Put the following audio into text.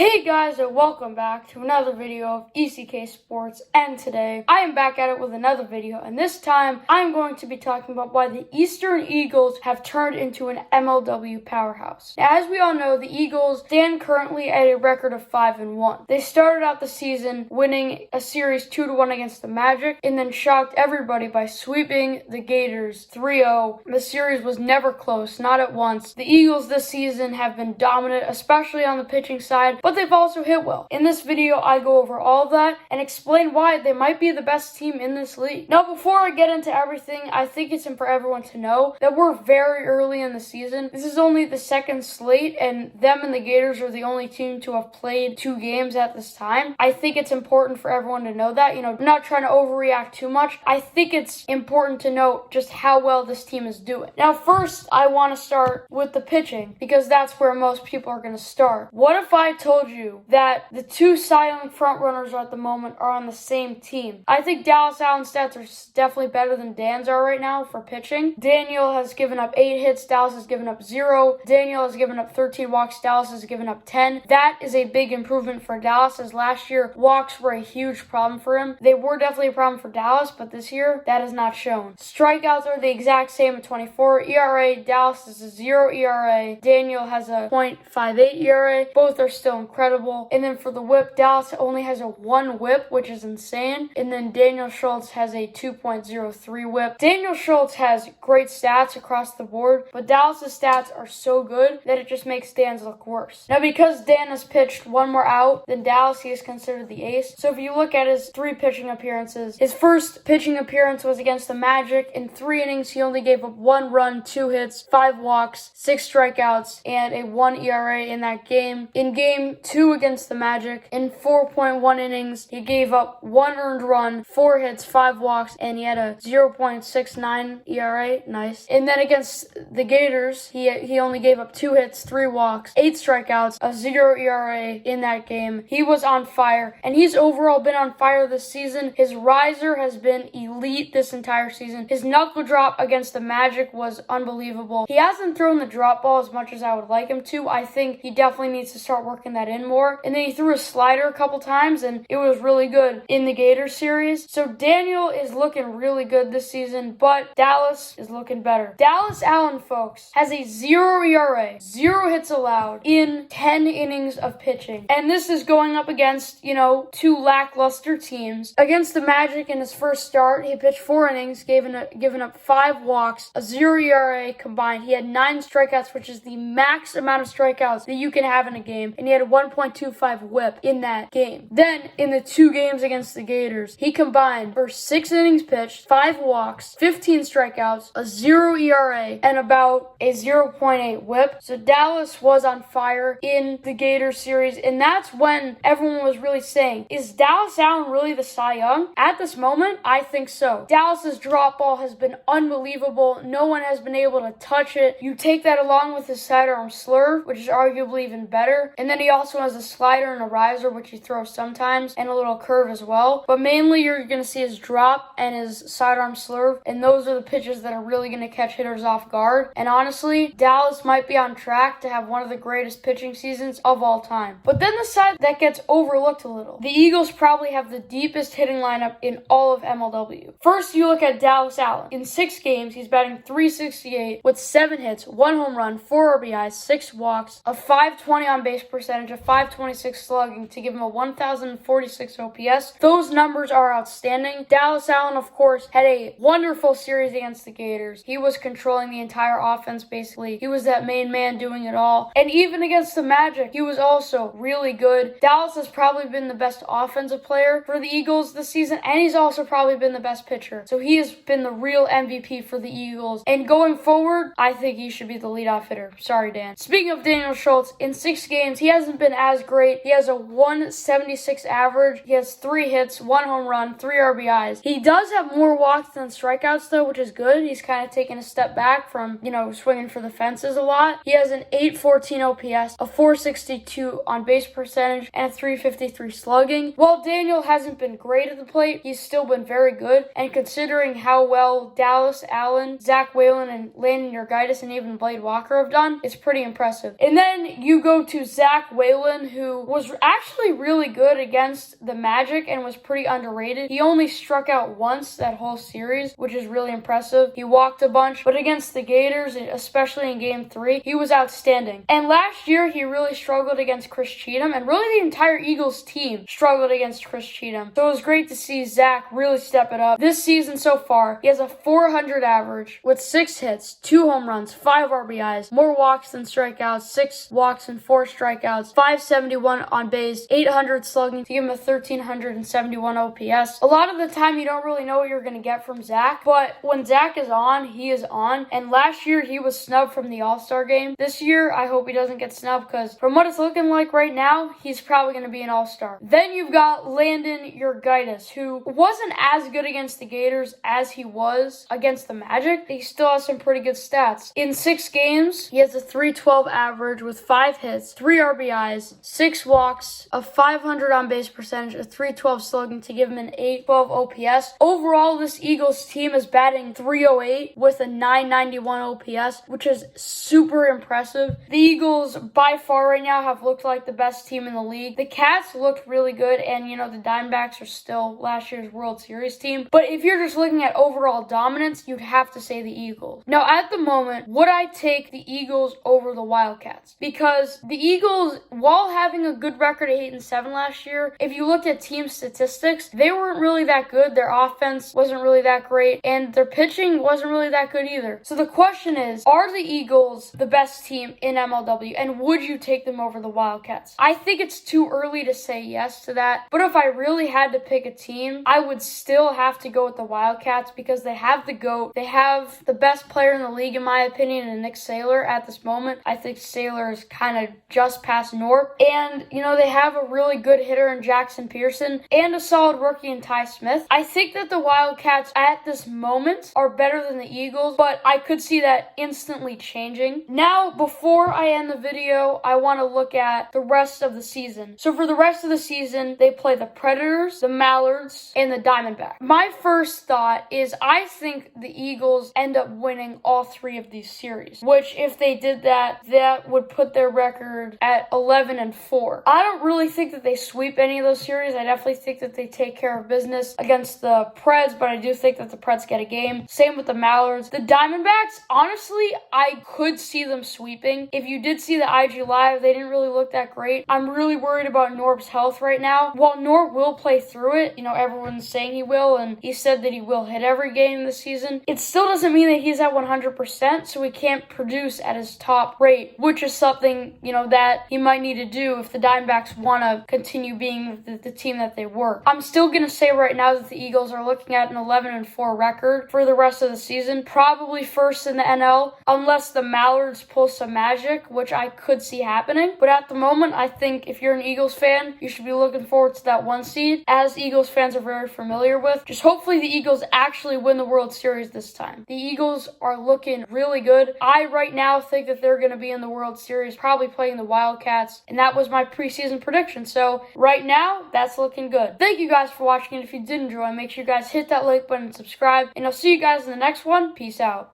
Hey guys, and welcome back to another video of ECK Sports, and today I am back at it with another video, and this time I'm going to be talking about why the Eastern Eagles have turned into an MLW powerhouse. Now, as we all know, the Eagles stand currently at a record of 5-1. They started out the season winning a series 2-1 against the Magic, and then shocked everybody by sweeping the Gators 3-0. The series was never close, not at once. The Eagles this season have been dominant, especially on the pitching side, but they've also hit well. In this video, I go over all of that and explain why they might be the best team in this league. Now, before I get into everything, I think it's important for everyone to know that we're very early in the season. This is only the second slate, and them and the Gators are the only team to have played 2 games at this time. I think it's important for everyone to know that. I'm not trying to overreact too much. I think it's important to note just how well this team is doing. Now, first, I want to start with the pitching, because that's where most people are going to start. What if I told you that the 2 silent frontrunners at the moment are on the same team? I think Dallas Allen's stats are definitely better than Dan's are right now for pitching. Daniel has given up 8 hits, Dallas has given up 0. Daniel has given up 13 walks, Dallas has given up 10. That is a big improvement for Dallas, as last year walks were a huge problem for him. They were definitely a problem for Dallas, but this year that is not shown. Strikeouts are the exact same at 24. ERA, Dallas is a 0 ERA. Daniel has a .58 ERA. Both are still incredible. And then for the whip, Dallas only has a 1 whip, which is insane. And then Daniel Schultz has a 2.03 whip. Daniel Schultz has great stats across the board, but Dallas's stats are so good that it just makes Dan's look worse. Now, because Dan has pitched 1 more out than Dallas, he is considered the ace. So if you look at his 3 pitching appearances, his first pitching appearance was against the Magic. In 3 innings, he only gave up 1 run, 2 hits, 5 walks, 6 strikeouts, and a 1 ERA in that game. In game 2 against the Magic, in 4.1 innings, he gave up 1 earned run, 4 hits, 5 walks, and he had a 0.69 ERA. Nice. And then against the Gators, he only gave up 2 hits, 3 walks, 8 strikeouts, a 0 ERA in that game. He was on fire, and he's overall been on fire this season. His riser has been elite this entire season. His knuckle drop against the Magic was unbelievable. He hasn't thrown the drop ball as much as I would like him to. I think he definitely needs to start working that in more. And then he threw a slider a couple times, and it was really good in the Gators series. So Daniel is looking really good this season, but Dallas is looking better. Dallas Allen, folks, has a 0 ERA, 0 hits allowed in 10 innings of pitching. And this is going up against, 2 lackluster teams. Against the Magic in his first start, he pitched 4 innings, given up 5 walks, a 0 ERA combined. He had 9 strikeouts, which is the max amount of strikeouts that you can have in a game, and he had a 1.25 whip in that game. Then, in the 2 games against the Gators, he combined for 6 innings pitched, 5 walks, 15 strikeouts, a 0 ERA, and about a 0.8 whip. So Dallas was on fire in the Gators series, and that's when everyone was really saying, is Dallas Allen really the Cy Young? At this moment, I think so. Dallas's drop ball has been unbelievable. No one has been able to touch it. You take that along with his sidearm slurve, which is arguably even better, and then he also has a slider and a riser, which he throws sometimes, and a little curve as well. But mainly you're going to see his drop and his sidearm slurve, and those are the pitches that are really going to catch hitters off guard. And honestly, Dallas might be on track to have one of the greatest pitching seasons of all time. But then the side that gets overlooked a little. The Eagles probably have the deepest hitting lineup in all of MLW. First, you look at Dallas Allen. In 6 games, he's batting .368 with 7 hits, 1 home run, 4 RBIs, 6 walks, a .520 on base percentage, a .526 slugging to give him a 1,046 OPS. Those numbers are outstanding. Dallas Allen, of course, had a wonderful series against the Gators. He was controlling the entire offense, basically. He was that main man doing it all. And even against the Magic, he was also really good. Dallas has probably been the best offensive player for the Eagles this season, and he's also probably been the best pitcher. So he has been the real MVP for the Eagles. And going forward, I think he should be the leadoff hitter. Sorry, Dan. Speaking of Daniel Schultz, in 6 games, he hasn't been as great. He has a 176 average. He has 3 hits, 1 home run, 3 RBIs. He does have more walks than strikeouts, though, which is good. He's kind of taken a step back from, swinging for the fences a lot. He has an 814 OPS, a 462 on base percentage, and a 353 slugging. While Daniel hasn't been great at the plate, he's still been very good. And considering how well Dallas Allen, Zach Whalen, and Landon Yurgaites, and even Blade Walker have done, it's pretty impressive. And then you go to Zach Whalen Whalen, who was actually really good against the Magic and was pretty underrated. He only struck out once that whole series, which is really impressive. He walked a bunch, but against the Gators, especially in Game 3, he was outstanding. And last year, he really struggled against Chris Cheatham, and really the entire Eagles team struggled against Chris Cheatham. So it was great to see Zach really step it up. This season so far, he has a 400 average with 6 hits, 2 home runs, 5 RBIs, more walks than strikeouts, 6 walks and 4 strikeouts, 571 on base, 800 slugging to give him a 1371 OPS. A lot of the time, you don't really know what you're going to get from Zach, but when Zach is on, he is on. And last year, he was snubbed from the All-Star game. This year, I hope he doesn't get snubbed because from what it's looking like right now, he's probably going to be an All-Star. Then you've got Landon Yurgaites, who wasn't as good against the Gators as he was against the Magic. He still has some pretty good stats. In 6 games, he has a 312 average with 5 hits, 3 RBIs, 6 walks, a 500 on base percentage, a 312 slugging to give him an 812 OPS. Overall, this Eagles team is batting 308 with a 991 OPS, which is super impressive. The Eagles, by far right now, have looked like the best team in the league. The Cats looked really good, and the Diamondbacks are still last year's World Series team. But if you're just looking at overall dominance, you'd have to say the Eagles. Now, at the moment, would I take the Eagles over the Wildcats? Because the Eagles, while having a good record at 8-7 last year, if you looked at team statistics, they weren't really that good. Their offense wasn't really that great, and their pitching wasn't really that good either. So the question is, are the Eagles the best team in MLW, and would you take them over the Wildcats? I think it's too early to say yes to that, but if I really had to pick a team, I would still have to go with the Wildcats because they have the GOAT. They have the best player in the league, in my opinion, in Nick Saylor at this moment. I think Saylor is kind of just past Norp, and they have a really good hitter in Jackson Pearson and a solid rookie in Ty Smith. I think that the Wildcats at this moment are better than the Eagles, but I could see that instantly changing. Now, before I end the video, I want to look at the rest of the season. So for the rest of the season, they play the Predators, the Mallards, and the Diamondbacks. My first thought is I think the Eagles end up winning all 3 of these series, which if they did that, that would put their record at 11-4. I don't really think that they sweep any of those series. I definitely think that they take care of business against the Preds, but I do think that the Preds get a game. Same with the Mallards. The Diamondbacks, honestly, I could see them sweeping. If you did see the IG Live, they didn't really look that great. I'm really worried about Norp's health right now. While Norp will play through it, everyone's saying he will, and he said that he will hit every game this season. It still doesn't mean that he's at 100%, so he can't produce at his top rate, which is something, that he might need to do if the Diamondbacks want to continue being the team that they were. I'm still going to say right now that the Eagles are looking at an 11-4 record for the rest of the season, probably first in the NL, unless the Mallards pull some magic, which I could see happening. But at the moment, I think if you're an Eagles fan, you should be looking forward to that 1 seed, as Eagles fans are very familiar with. Just hopefully the Eagles actually win the World Series this time. The Eagles are looking really good. I right now think that they're going to be in the World Series, probably playing the Wildcats, and that was my preseason prediction. So right now, that's looking good. Thank you guys for watching, and if you did enjoy, make sure you guys hit that like button and subscribe, and I'll see you guys in the next one. Peace out.